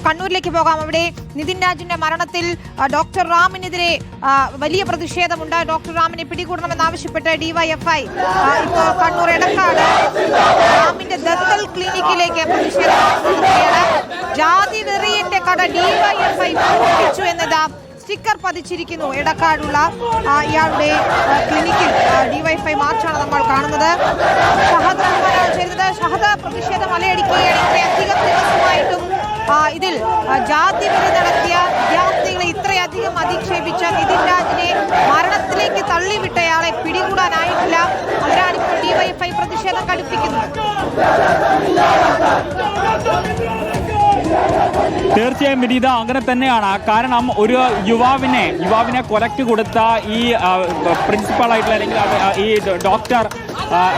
കണ്ണൂരിലേക്ക് പോകാം. അവിടെ നിതിൻ രാജിന്റെ മരണത്തിൽ ഡോക്ടർ റാമിനെതിരെ വലിയ പ്രതിഷേധമുണ്ട്. ഡോക്ടർ റാമിനെ പിടികൂടണമെന്നാവശ്യപ്പെട്ട് ഡിവൈഎഫ്ഐ ഇപ്പോൾ കണ്ണൂർ എടക്കാട് റാമിന്റെ ദന്തൽ ക്ലിനിക്കിലേക്ക് പ്രതിഷേധം. ജാതി വെറിയന്റെ കട ഡിവൈഎഫ്ഐ പൂട്ടിച്ചു എന്നതാ സ്റ്റിക്കർ പതിച്ചിരിക്കുന്നു. എടക്കാടുള്ള ഇയാളുടെ ക്ലിനിക്കിൽ ഡിവൈഎഫ്ഐ മാർച്ചാണ് നമ്മൾ കാണുന്നത്. ഷഹദ പ്രതിഷേധം അലയടിക്കുകയാണ്. ഇത്രയധികം ദിവസമായിട്ടും ഇതിൽ ജാതി വെറി നടത്തിയ വിദ്യാർത്ഥികളെ ഇത്രയധികം അധിക്ഷേപിച്ച നിതിൻ രാജിനെ മരണത്തിലേക്ക് തള്ളിവിട്ടയാളെ പിടികൂടാനായിട്ടില്ല. അതിനാണിപ്പോൾ ഡിവൈഎഫ്ഐ പ്രതിഷേധം കടുപ്പിക്കുന്നത്. തീർച്ചയായും വിനീത, അങ്ങനെ തന്നെയാണ്. കാരണം ഒരു യുവാവിനെ കൊലക്ക് കൊടുത്ത ഈ പ്രിൻസിപ്പൾ ആയിട്ടുള്ള അല്ലെങ്കിൽ ഈ ഡോക്ടർ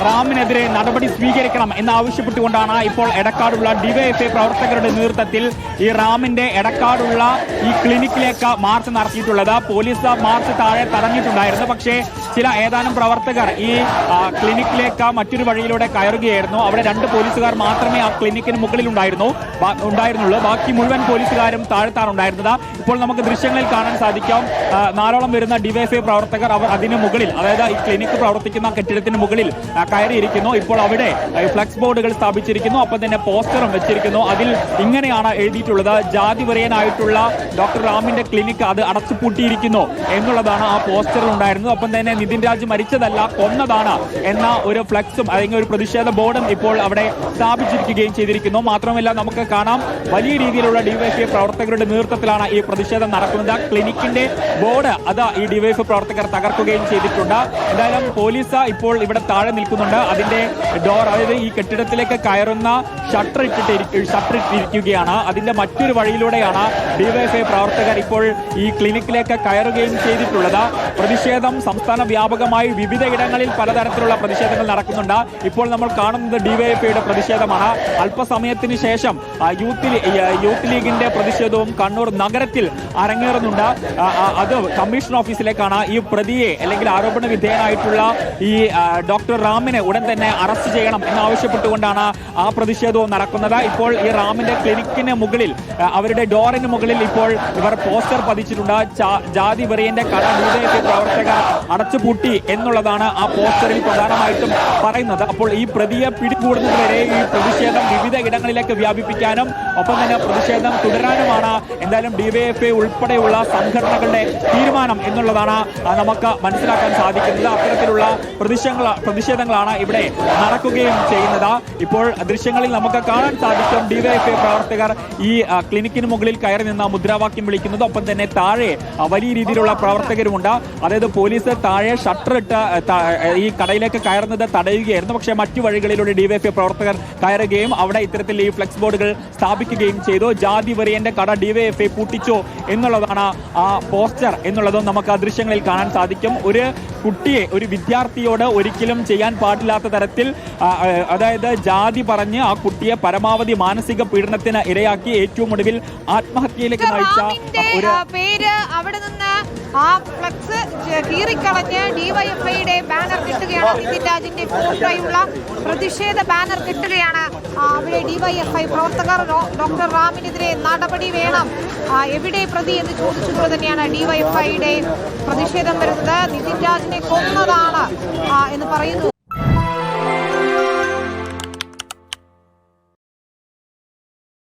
റാമിനെതിരെ നടപടി സ്വീകരിക്കണം എന്നാവശ്യപ്പെട്ടുകൊണ്ടാണ് ഇപ്പോൾ എടക്കാടുള്ള ഡിവൈഎഫ്ഐ പ്രവർത്തകരുടെ നേതൃത്വത്തിൽ ഈ റാമിന്റെ എടക്കാടുള്ള ഈ ക്ലിനിക്കിലേക്ക് മാർച്ച് നടത്തിയിട്ടുള്ളത്. പോലീസ് മാർച്ച് താഴെ തടഞ്ഞിട്ടുണ്ടായിരുന്നു. പക്ഷേ ഏതാനും പ്രവർത്തകർ ഈ ക്ലിനിക്കിലേക്ക് മറ്റൊരു വഴിയിലൂടെ കയറുകയായിരുന്നു. അവിടെ 2 പോലീസുകാർ മാത്രമേ ആ ക്ലിനിക്കിന് മുകളിൽ ഉണ്ടായിരുന്നുള്ളൂ. ബാക്കി മുഴുവൻ പോലീസുകാരും താഴത്താണ് ഉണ്ടായിരുന്നത്. ഇപ്പോൾ നമുക്ക് ദൃശ്യങ്ങളിൽ കാണാൻ സാധിക്കാം 4ഓളം വരുന്ന ഡിവൈഎഫ്ഐ പ്രവർത്തകർ അവർ അതിന് മുകളിൽ, അതായത് ഈ ക്ലിനിക്ക് പ്രവർത്തിക്കുന്ന കെട്ടിടത്തിന് മുകളിൽ കയറിയിരിക്കുന്നു. ഇപ്പോൾ അവിടെ ഫ്ലക്സ് ബോർഡുകൾ സ്ഥാപിച്ചിരിക്കുന്നു. ഒപ്പം തന്നെ പോസ്റ്ററും വെച്ചിരിക്കുന്നു. അതിൽ ഇങ്ങനെയാണ് എഴുതിയിട്ടുള്ളത്: ജാതി വെറിയനായിട്ടുള്ള ഡോക്ടർ റാമിന്റെ ക്ലിനിക്ക് അത് അടച്ചുപൂട്ടിയിരിക്കുന്നു എന്നുള്ളതാണ് ആ പോസ്റ്ററിൽ ഉണ്ടായിരുന്നത്. ഒപ്പം തന്നെ നിതിൻ രാജ് മരിച്ചതല്ല, കൊന്നതാണ് എന്ന ഒരു ഫ്ലക്സും അല്ലെങ്കിൽ ഒരു പ്രതിഷേധ ബോർഡും ഇപ്പോൾ അവിടെ സ്ഥാപിച്ചിരിക്കുകയും ചെയ്തിരിക്കുന്നു. മാത്രമല്ല നമുക്ക് കാണാം വലിയ രീതിയിലുള്ള ഡിവൈഎഫ്ഐ പ്രവർത്തകരുടെ നേതൃത്വത്തിലാണ് ഈ പ്രതിഷേധം നടക്കുന്നത്. ക്ലിനിക്കിന്റെ ബോർഡ് അത് ഈ ഡിവൈഎഫ്ഐ പ്രവർത്തകർ തകർക്കുകയും ചെയ്തിട്ടുണ്ട്. എന്തായാലും പോലീസ് ഇപ്പോൾ ഇവിടെ താഴെ നിൽക്കുന്നുണ്ട്. അതിന്റെ ഡോർ, അതായത് ഈ കെട്ടിടത്തിലേക്ക് കയറുന്ന ഷട്ടർ ഇട്ടിരിക്കുകയാണ്. അതിന്റെ മറ്റൊരു വഴിയിലൂടെയാണ് ഡിവൈഎഫ്ഐ പ്രവർത്തകർ ഇപ്പോൾ ഈ ക്ലിനിക്കിലേക്ക് കയറുകയും ചെയ്തിട്ടുള്ളത്. പ്രതിഷേധം സംസ്ഥാന വ്യാപകമായി വിവിധയിടങ്ങളിൽ പലതരത്തിലുള്ള പ്രതിഷേധങ്ങൾ നടക്കുന്നുണ്ട്. ഇപ്പോൾ നമ്മൾ കാണുന്നത് ഡിവൈഎഫ്ഐയുടെ പ്രതിഷേധമാണ്. അല്പസമയത്തിന് ശേഷം യൂത്ത് ലീഗിന്റെ പ്രതിഷേധവും കണ്ണൂർ നഗരത്തിൽ അരങ്ങേറുന്നുണ്ട്. അത് കമ്മീഷൻ ഓഫീസിലേക്കാണ്. ഈ പ്രതിയെ അല്ലെങ്കിൽ ആരോപണ വിധേയനായിട്ടുള്ള ഈ ഡോക്ടർ റാമിനെ ഉടൻ തന്നെ അറസ്റ്റ് ചെയ്യണം എന്നാവശ്യപ്പെട്ടുകൊണ്ടാണ് ആ പ്രതിഷേധവും നടക്കുന്നത്. ഇപ്പോൾ ഈ റാമിന്റെ ക്ലിനിക്കിന് മുകളിൽ, അവരുടെ ഡോറിന് മുകളിൽ ഇപ്പോൾ ഇവർ പോസ്റ്റർ പതിച്ചിട്ടുണ്ട്. ജാതി വെറിയന്റെ കട ഡിവൈഎഫ്ഐ പ്രവർത്തകർ അടച്ചുപൂട്ടി എന്നുള്ളതാണ് ആ പോസ്റ്ററിൽ പ്രധാനമായിട്ടും പറയുന്നത്. അപ്പോൾ ഈ പ്രതിയെ പിടികൂടുന്നതുവരെ ഈ പ്രതിഷേധം വിവിധ ഇടങ്ങളിലേക്ക് വ്യാപിപ്പിക്കാനും ഒപ്പം തന്നെ പ്രതിഷേധം തുടരാനുമാണ് എന്തായാലും ഡിവൈഎഫ്ഐ ഉൾപ്പെടെയുള്ള സംഘടനകളുടെ തീരുമാനം എന്നുള്ളതാണ് നമുക്ക് മനസ്സിലാക്കാൻ സാധിക്കുന്നത്. അത്തരത്തിലുള്ള പ്രതിഷേധങ്ങളാണ് ഇവിടെ നടക്കുകയും ചെയ്യുന്നത്. ഇപ്പോൾ ദൃശ്യങ്ങളിൽ നമുക്ക് കാണാൻ സാധിക്കും ഡിവൈഎഫ്ഐ പ്രവർത്തകർ ഈ ക്ലിനിക്കിന് മുകളിൽ കയറി നിന്ന് മുദ്രാവാക്യം വിളിക്കുന്നത്. ഒപ്പം തന്നെ താഴെ വലിയ രീതിയിലുള്ള പ്രവർത്തകരുമുണ്ട്. അതായത് പോലീസ് താഴെ ഷട്ടർ ഇട്ട് ഈ കടയിലേക്ക് കയറുന്നത് തടയുകയായിരുന്നു. പക്ഷേ മറ്റു വഴികളിലൂടെ ഡിവൈഎഫ്ഐ പ്രവർത്തകർ കയറുകയും അവിടെ ഇത്തരത്തിൽ ഈ ഫ്ലെക്സ് ബോർഡുകൾ സ്ഥാപിക്കുകയും ചെയ്തു. ജാതി വെറിയന്റെ കട ഡിവൈഎഫ്ഐ പൂട്ടിച്ചു എന്നുള്ളതാണ് ആ പോസ്റ്റർ എന്നുള്ളതും നമുക്ക് ആ ദൃശ്യങ്ങളിൽ കാണാൻ സാധിക്കും. ഒരു കുട്ടിയെ, ഒരു വിദ്യാർത്ഥിയോട് ഒരിക്കലും ചെയ്യാൻ പാടില്ലാത്ത തരത്തിൽ, അതായത് ജാതി പറഞ്ഞ് ആ കുട്ടിയെ പരമാവധി മാനസിക പീഡനത്തിന് ഇരയാക്കി ഏറ്റവും ഒടുവിൽ ആത്മഹത്യയിലേക്ക് നയിച്ച ഒരു പേര് അവിടെ നിന്ന് ആ ഫ്ലക്സ് കീറിക്കളഞ്ഞ് ഡിവൈഎഫ്ഐയുടെ ബാനർ കിട്ടുകയാണ്. നിതിൻ രാജിന്റെ ഫോട്ടോയുള്ള പ്രതിഷേധ ബാനർ കിട്ടുകയാണ്. അവിടെ ഡിവൈഎഫ്ഐ പ്രവർത്തകർ ഡോക്ടർ റാമിനെതിരെ നടപടി വേണം, എവിടെ പ്രതി എന്ന് ചോദിച്ചുകൊണ്ട് തന്നെയാണ് ഡിവൈഎഫ്ഐയുടെ പ്രതിഷേധം വരുന്നത്. നിതിൻ രാജിനെ കൊന്നതാണ് എന്ന് പറയുന്നു.